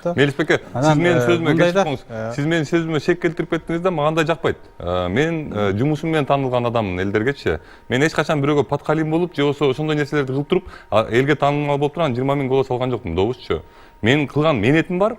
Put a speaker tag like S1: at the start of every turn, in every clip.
S1: Мелис Беке, siz менин сөзүмө кечип коңуз. Siz менин сөзүмө шек келтирип кеттиңиз да, мага андай жакпайт. Мен жумушум менен таанылган адаммын элдергечи. Мен эч качан бирөөгө паткалим болуп, же болбосо ошондой нерселерди кылып туруп, элге таанылмал болуп турган 20 000 голос алган жокмун, добузчу. Менин кылган мээнетим бар.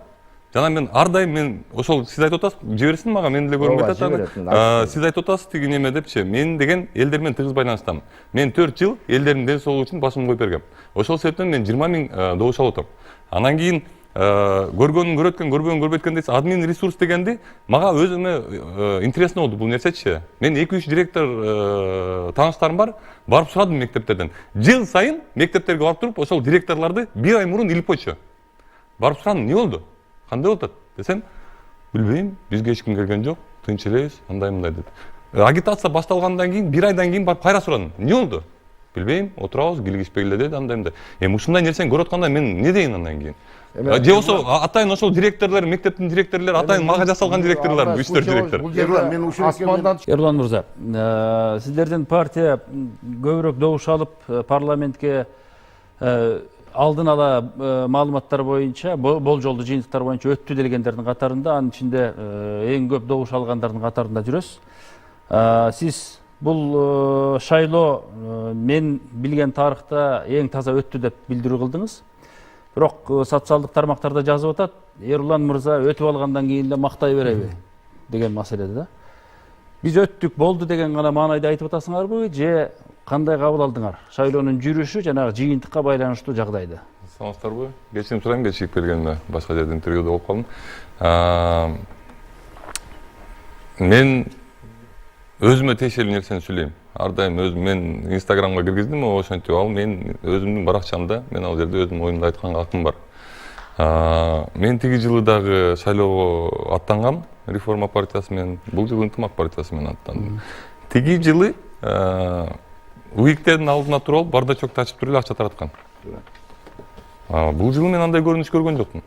S1: Жана мен ар дайым мен ошол сиз айтып атасыз, жиберсин мага, мен деле көрүнүп атат. Сиз айтып атасыз тиги неме депчи. Мен деген элдер менен тыгыз байланыштамын. Мен 4 жыл элдердин ден соолугу үчүн башымды коюп бергем. Ошол себептен мен 20 000 добуш алып атам. Анан кийин көргөнүн көрөткөн, көрбөгөнүн көрбөйткөн дейсиз. Админ ресурс дегенди мага өзүмө интересно болду бул нерсечи. Мен 2-3 директор тааныштарым бар, барып сурадым мектептерден. Жыл сайын мектептерге барып туруп, ошол директорлорду бир ай мурун илип койчу. Барып сурадым, эмне болду? Кандай болуп атат десем, билбейм, бизге эч ким келген жок, тынч элебиз, андай деди. Агитация башталгандан кийин, бир айдан кийин барып кайра сурадым. Эмне болду? Билбейм, отурабыз, килгизбегиле деди, андай. Ушундай нерсени көрүп атканда мен эмне дейин андан кийин? Же болсо атайын ошол директорлор, мектептин директорлору атайын мага жасалган директорлор, 3-4 директор.
S2: Эрлан мырза, сиздердин партия көбүрөөк добуш алып парламентке алдын ала маалыматтар боюнча, болжолдуу жыйынтыктар боюнча өттү дегендердин катарында, анын ичинде эң көп добуш алгандардын катарында жүрөсүз. Сиз бул шайлоо мен билген тарыхта эң таза өттү деп билдирүү кылдыңыз. Бирок социалдык тармактарда жазып атат, Эрлан мырза өтүп алгандан кийин эле мактай береби деген маселеде да. Биз өттүк болду деген гана маанайда айтып атасыңарбы, же кандай кабыл алдыңар? Шайлоонун жүрүшү жана жыйынтыкка байланыштуу жагдайды.
S1: Саламатсыздарбы? Кечирим сурайм, кечигип келгениме, башка жерде интервьюда болуп калдым. Мен өзүмө тиешелүү нерсени сүйлөйм. Ар дайым өзүм мен Инстаграмга киргиздим, ошентип ал мен өзүмдүн баракчамда, мен ал жерде өзүм оюмду айтканга акым бар. Мен тиги жылы дагы шайлоого аттангам, Реформа партиясы менен, бул жылы Ынтымак партиясы менен аттандым. Тиги жылы УИКтердин алдына туруп алып, бардачокду ачып туруп эле акча тараткан. Бул жылы мен андай көрүнүш көргөн жокмун.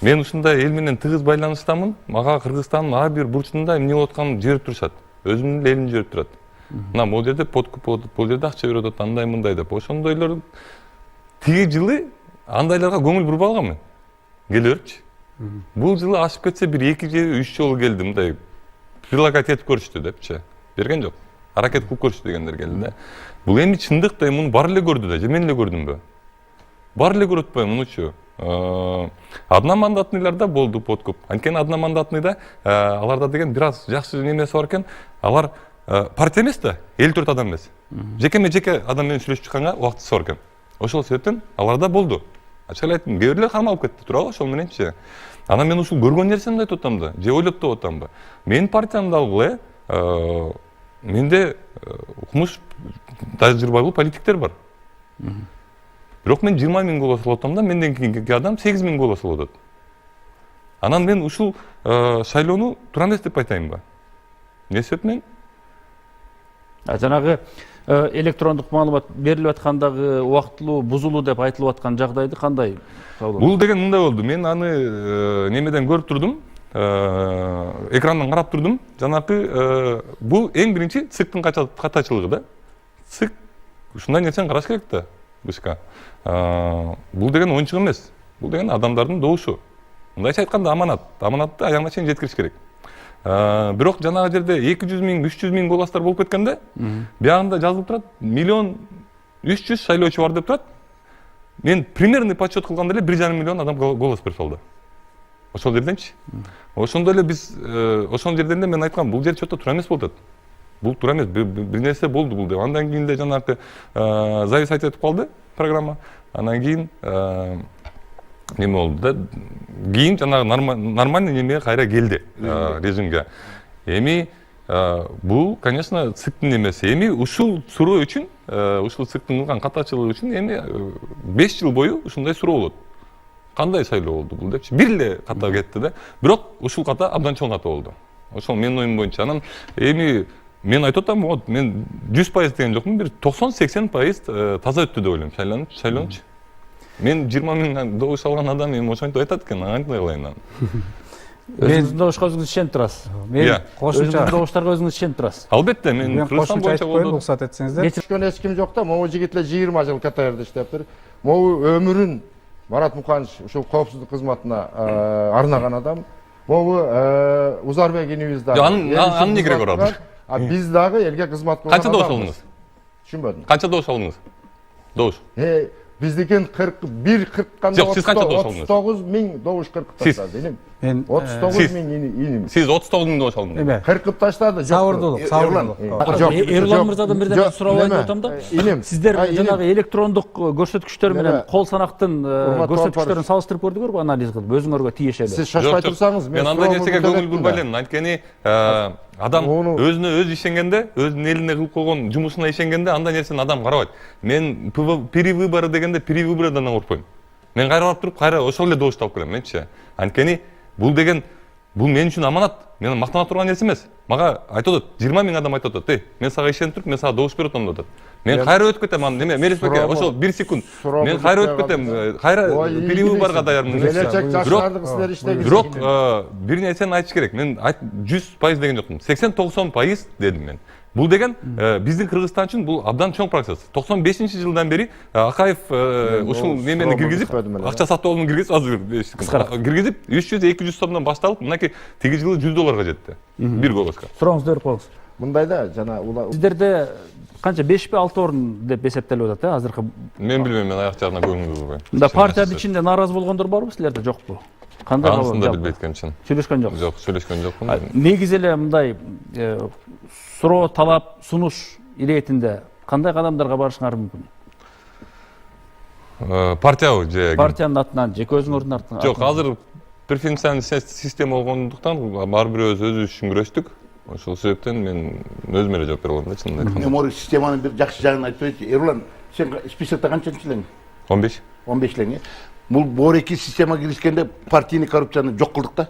S1: Мен ушундай эл менен тыгыз байланыштамын. Мага Кыргызстандын ар бир бурчунда эмне болуп атканын жиберип турушат. Өзүмдүн элимди жиберип турат. Мына бул жерде подкуп болуп, бул жерде акча берип атат, андай мындай деп. Ошондойлор тиги жылы андайларга көңүл бурбай алганмын. Келе берчи. Бул жылы ашып кетсе бир 2 же 3 жолу келди, мындай предлагать этип көрүштү депчи. Берген жок. Аракет кылып көрүштү дегендер келди да. Бул эми чындыкта муну бар эле көрдү да, же мен эле көрдүмбү? Бар эле көрүп атпайбы мунучу? Одномандатныйларда болду подкуп. Анткени одномандатныйда аларда деген бир аз жакшы немеси бар экен. Алар партия эмес да, 54 адам эмес. Жеке адам менен сүйлөшүп чыкканга убактысы бар экен. Ошол себептен аларда болду. Ачык эле айттым, кээ бирлер кармалып кетти, туурабы ошол мененчи. Анан мен ушул көргөн нерсемди айтып атам да, же ойлоп деп атамбы? Менин партиямда алгыла менде укмуш тажрыйбалуу политиктер бар. Бирок мен 20 000 голос алып атам да, менден кийинки адам 8 000 голос алып атат. Анан мен ушул шайлоону туура эмес деп айтайынбы? Эмне себептен?
S2: Жанагы электрондук маалымат берилип аткандагы убактылуу бузулуу деп айтылып аткан жагдайды кандай?
S1: Бул деген мындай болду. Мен аны немеден көрүп турдум. Экрандан карап турдум. Жанакы бул эң биринчи ЦИКтин катачылыгы да. ЦИК ушундай нерсени караш керек да. Бышка. Бул деген оюнчук эмес. Бул деген адамдардын добушу. Мындайча айтканда аманат. Аманатты аягына чейин жеткириш керек. Бирок жанагы жерде 200 000, 300 000 голостар болуп кеткенде, биягында жазылып турат 1 300 000 шайлоочу бар деп турат. Мен примерный подсчет кылганда эле 1,5 миллион адам голос берип салды. Ошол жерденчи. Ошондой эле биз ошол жерден эле мен айткам, бул жер чөтө туура эмес болуп атат. Бул туура эмес, бир нерсе болду бул деп. Андан кийин эле жанагы завис айтып калды программа. Андан кийин неме болду да. Кийин жанагы нормальный неме кайра келди режимге. Эми бул, конечно, ЦИКтин немеси. Эми ушул суроо үчүн, ушул ЦИКтин кылган катачылыгы үчүн эми 5 жыл бою ушундай суроо болот. Кандай шайлоо болду бул депчи. Бир эле ката кетти да. Бирок ушул ката абдан чоң ката болду. Ошол менин оюм боюнча. Анан эми мен айтып атам, вот мен 100% деген жокмун, бир 90-80% таза өттү деп ойлойм шайлоончу. Мен 20 000 добуш алган адам эми ошентип айтат экен, кантип кылайын аны?
S2: Өзүңүздүн добушка өзүңүз ишенип турасыз. Мен кошумча добуштарга өзүңүз ишенип турасыз.
S1: Албетте, мен Кыргызстан боюнча болду.
S3: Уруксат этсеңиздер. Эч ким жок да, могу жигит эле 20 жыл Катарда иштептир. Могу өмүрүн Марат Муканович ушул коопсуздук кызматына арнаган адам. Могу Узарбек инибиз дагы.
S1: Анын эмне кереги бар ал?
S3: Биз дагы элге кызмат кылган.
S1: Канча добуш алдыңыз?
S3: Түшүнбөдүм.
S1: Канча добуш алдыңыз? Добуш.
S3: Биздикин 41 40
S1: Жок, сиз канча добуш алдыңыз?
S3: 39 миң добуш кыркып таштады.
S4: Мен
S3: 39 миң иним.
S1: Сиз 39 миң добуш алдыңыз.
S4: эме
S3: Кыркып таштады.
S4: сабырдуулук.
S2: Эрлан мырзадан бир дагы суроо айтып атам да.
S3: Иним.
S2: Сиздер жанагы электрондук көрсөткүчтөр менен кол санактын көрсөткүчтөрүн салыштырып көрдүңөрбү, анализ кылып, өзүңөргө тиешелүү?
S3: Сиз шашпай турсаңыз,
S1: мен андай нерсеге көңүл бурбай элем. Анткени адам өзүнө өзү ишенгенде, өзүнүн элине кылып койгон жумушуна ишенгенде андай нерсени адам карабайт. Мен перевыборы дегенде перевыбордан коркпойм. Мен кайра барып туруп, кайра ошол эле добушту алып келем менчи. Анткени бул деген бул мен үчүн аманат. Мен мактана турган нерсе эмес. Мага айтып атат, 20 миң адам айтып атат, мен сага ишенип туруп, мен сага добуш берип атам деп атат. Мен кайра өтүп кетем, аны неме, Мерисбекке, ошол 1 секунд. Мен кайра өтүп кетем, кайра перевыборга даярмын.
S3: Келечек жаштардын силер иштегиз.
S1: Бирок бир нерсени айтыш керек. Мен 100% деген жокмун. 80-90% дедим мен. Бул деген биздин Кыргызстан үчүн бул абдан чоң процесс. 95-жылдан бери Акаев ушул немени киргизип, акча сатып киргизип, азыр киргизип 300-200 сомдон башталып, мынакей тиги жылы $100 жетти. Бир колоска.
S2: Сурооңузду берип коюңуз.
S3: Мындайда жана
S2: Сиздерде канча 5-6 орун деп эсептелип атат, азыркы?
S1: Мен билбейм, мен аяк жагына көңүл бурбайм.
S2: Мында партиянын ичинде нааразы болгондор барбы силерде, жокпу? Кандай
S1: Анысын да билбейт экенмин.
S2: Сүйлөшкөн жоксуз?
S1: Жок, сүйлөшкөн жокмун.
S2: Негизи эле мындай суроо, талап, сунуш иретинде кандай кадамдарга барышыңар мүмкүн?
S1: Партиябы же?
S2: Партиянын атынан, жеке өзүңөрдүн атынан?
S1: Жок, азыр преференцияльный система болгондуктан ар бирөөбүз өзүбүз үчүн күрөштүк. Ошол себептен мен өзүм эле жооп бере алам да, чынын айтканда.
S5: Мемори системанын бир жакшы жагын айтып өтчү. Эрлан, сен списокто канчанчы элең?
S1: 15.
S5: 15 элең, Бул бореки система киришкенде партийный коррупцияны жок кылдык да.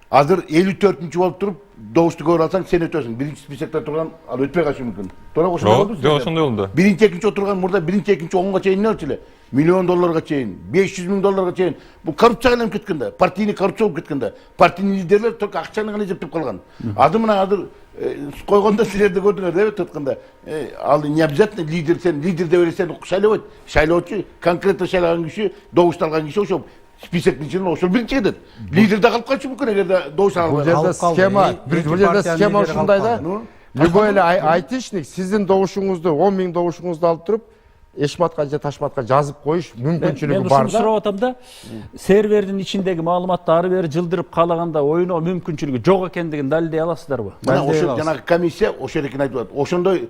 S5: Азыр 54-нчү болуп туруп, добушту көрүп алсаң, сен өтөсүң. Биринчи списокто турган ал өтпөй калышы мүмкүн. Туура ошондой болду.
S1: Жок, ошондой болду.
S5: Биринчи, экинчи отурган мурда биринчи, экинчи онго чейин эмне болчу эле? $1 миллионга чейин, $500 миң чейин. Бул коррупцияга айналып кеткен да. Партийный коррупция болуп кеткен да. Партийный лидерлер только акчаны гана эзептеп калган. Азыр койгондо силерди көрдүңөр деп атканда, ал не обязательно лидер, сен лидер деп эле сени шайлабайт. Шайлоочу конкретно шайлаган киши, добушту алган киши ошол списоктун ичинен ошол биринчи кетет. Лидер да калып калышы мүмкүн эгерде добуш
S3: бул
S5: албай.
S3: жерде схема, бул жерде схема ушундай да. Любой эле айтышник сиздин добушуңузду, 10 миң добушуңузду алып туруп, эшматка же ташматка жазып коюш мүмкүнчүлүгү бар да.
S2: Мен сурап атам да, сервердин ичиндеги маалыматты ары бери жылдырып каалаганда ойноо мүмкүнчүлүгү жок экендигин далилдей аласыздарбы?
S5: Мына ошол жанагы комиссия ошол эркин айтып атат. Ошондой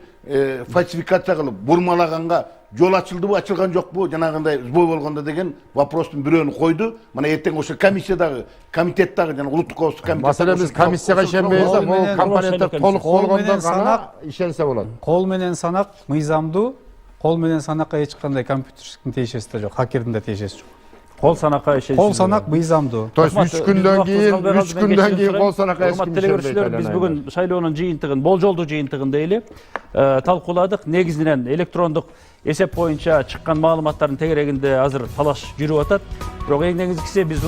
S5: фальсификация кылып, бурмалаганга жол ачылдыбы, ачылган жокпу, жанагындай сбой болгондо деген вопростун бирөөнү койду. Мына эртең ошол комиссиядагы, комитеттагы жана улуттук коопсуздук комитети.
S3: Маселе биз комиссияга ишенбейбиз да, могу компоненттер толук болгондо гана ишенсе болот.
S4: Кол менен санак мыйзамдуу, кол менен санакка эч кандай компьютердин тиешеси да жок, хакердин да тиешеси жок.
S2: Кол санакка ишениш.
S4: Кол санак мыйзамдуу.
S3: То есть 3 күндөн кийин кол санакка эчким ишенбейт.
S2: Биз бүгүн шайлоонун жыйынтыгын, болжолдуу жыйынтыгын дейли талкууладык. Негизинен электрондук эсеп боюнча чыккан маалыматтардын тегерегинде азыр талаш жүрүп атат. Бирок эң негизгиси биз